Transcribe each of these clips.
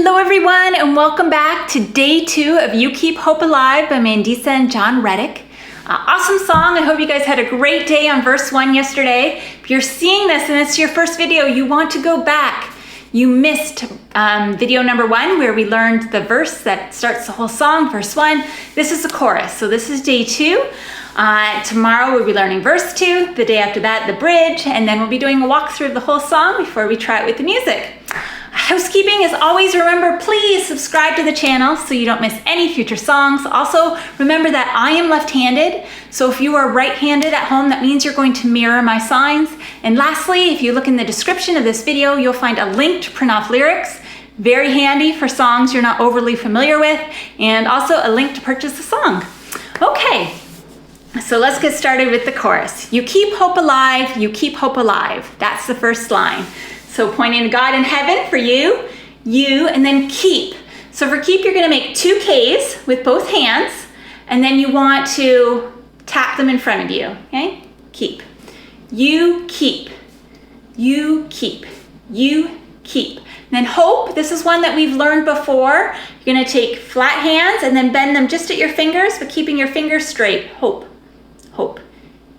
Hello everyone and welcome back to day 2 of You Keep Hope Alive by Mandisa and John Reddick. Awesome song. I hope you guys had a great day on verse 1 yesterday. If you're seeing this and it's your first video, you want to go back. You missed video number 1 where we learned the verse that starts the whole song, verse 1. This is the chorus, so this is day 2. Tomorrow we'll be learning verse 2, the day after that the bridge, and then we'll be doing a walkthrough of the whole song before we try it with the music. Housekeeping, as always, remember, please subscribe to the channel so you don't miss any future songs. Also, remember that I am left-handed, so if you are right-handed at home, that means you're going to mirror my signs. And lastly, if you look in the description of this video, you'll find a link to print off lyrics. Very handy for songs you're not overly familiar with, and also a link to purchase the song. Okay, so let's get started with the chorus. You keep hope alive, you keep hope alive. That's the first line. So pointing to God in heaven for you, and then keep. So for keep, you're gonna make 2 Ks with both hands, and then you want to tap them in front of you, okay? Keep. You keep. You keep. You keep. And then hope, this is one that we've learned before. You're gonna take flat hands and then bend them just at your fingers, but keeping your fingers straight. Hope. Hope.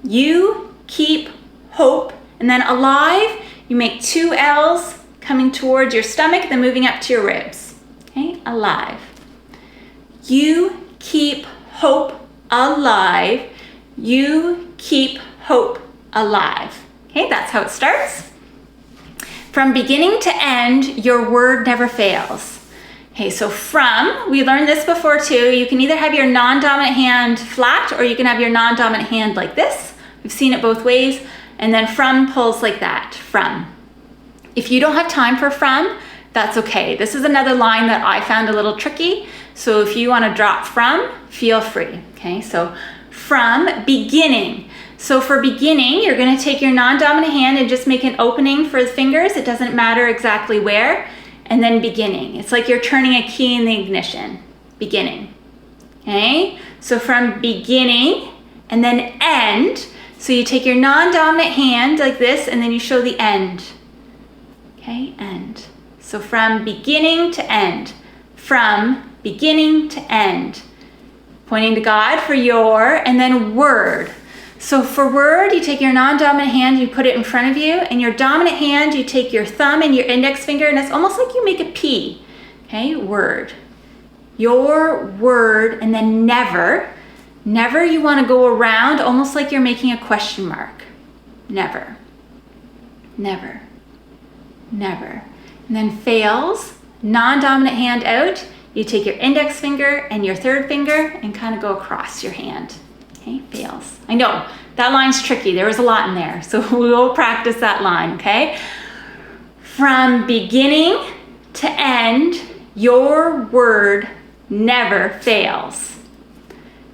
You keep hope. And then alive, you make 2 L's coming towards your stomach, then moving up to your ribs. Okay, alive. You keep hope alive. You keep hope alive. Okay, that's how it starts. From beginning to end, your word never fails. Okay, so from, we learned this before too, you can either have your non-dominant hand flat or you can have your non-dominant hand like this. We've seen it both ways. And then from pulls like that, from. If you don't have time for from, that's okay. This is another line that I found a little tricky. So if you want to drop from, feel free. Okay, so from beginning. So for beginning, you're going to take your non-dominant hand and just make an opening for the fingers. It doesn't matter exactly where. And then beginning. It's like you're turning a key in the ignition. Beginning. Okay, so from beginning and then end. So you take your non-dominant hand like this and then you show the end. Okay, end. So from beginning to end. From beginning to end. Pointing to God for your, and then word. So for word, you take your non-dominant hand, you put it in front of you, and your dominant hand, you take your thumb and your index finger, and it's almost like you make a P. Okay, word. Your word, and then never. Never, you want to go around almost like you're making a question mark. Never. Never. Never. And then fails, non-dominant hand out. You take your index finger and your third finger and kind of go across your hand. Okay, fails. I know, that line's tricky. There was a lot in there. So we will practice that line, okay? From beginning to end, your word never fails.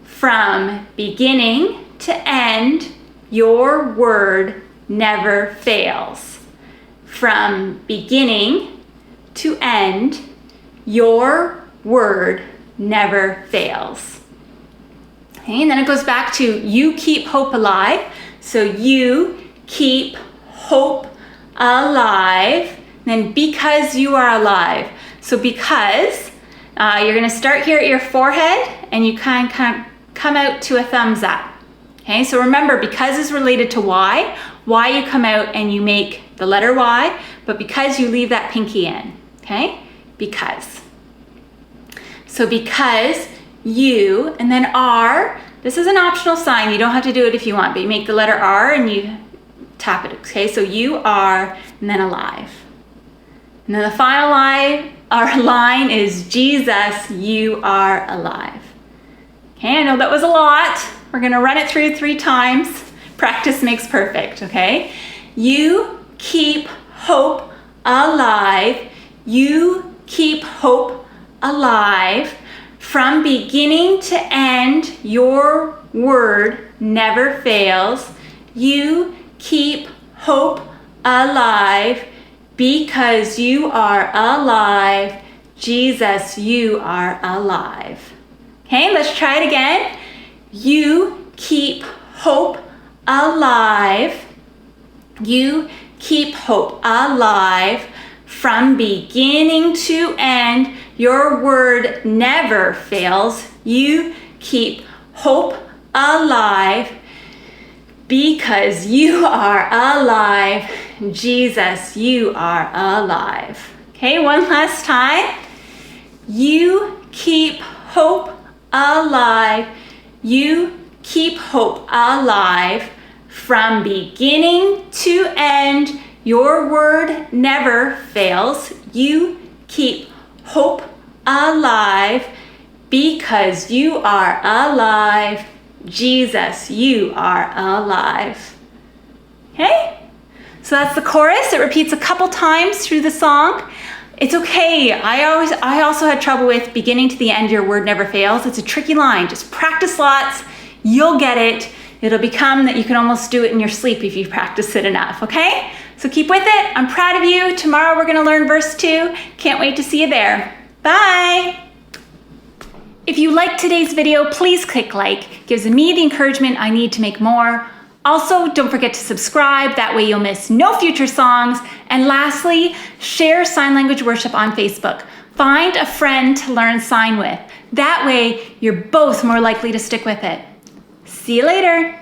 From beginning to end, your word never fails. From beginning to end, your word never fails. Okay, and then it goes back to you keep hope alive. So you keep hope alive. Then because you are alive. So because, you're going to start here at your forehead and you kind of come out to a thumbs up. Okay, so remember, because is related to Y you come out and you make the letter Y, but because you leave that pinky in. Okay, because. So because you, and then R, this is an optional sign, you don't have to do it if you want, but you make the letter R and you tap it. Okay, so you are, and then alive. And then the final line, our line is Jesus, you are alive. Okay, I know that was a lot. We're gonna run it through 3 times. Practice makes perfect, okay? You keep hope alive. You keep hope alive. From beginning to end, your word never fails. You keep hope alive because you are alive. Jesus, you are alive. Okay, let's try it again. You keep hope alive. You keep hope alive. From beginning to end, your word never fails. You keep hope alive because you are alive. Jesus, you are alive. Okay, one last time. You keep hope alive. You keep hope alive. From beginning to end, your word never fails. You keep hope alive because you are alive. Jesus, you are alive. Okay? So that's the chorus. It repeats a couple times through the song. It's okay. I also had trouble with beginning to the end, your word never fails. It's a tricky line. Just practice lots. You'll get it. It'll become that you can almost do it in your sleep if you practice it enough, okay? So keep with it. I'm proud of you. Tomorrow we're gonna learn verse 2. Can't wait to see you there. Bye. If you liked today's video, please click like. It gives me the encouragement I need to make more. Also, don't forget to subscribe. That way you'll miss no future songs. And lastly, share sign language worship on Facebook. Find a friend to learn sign with. That way you're both more likely to stick with it. See you later.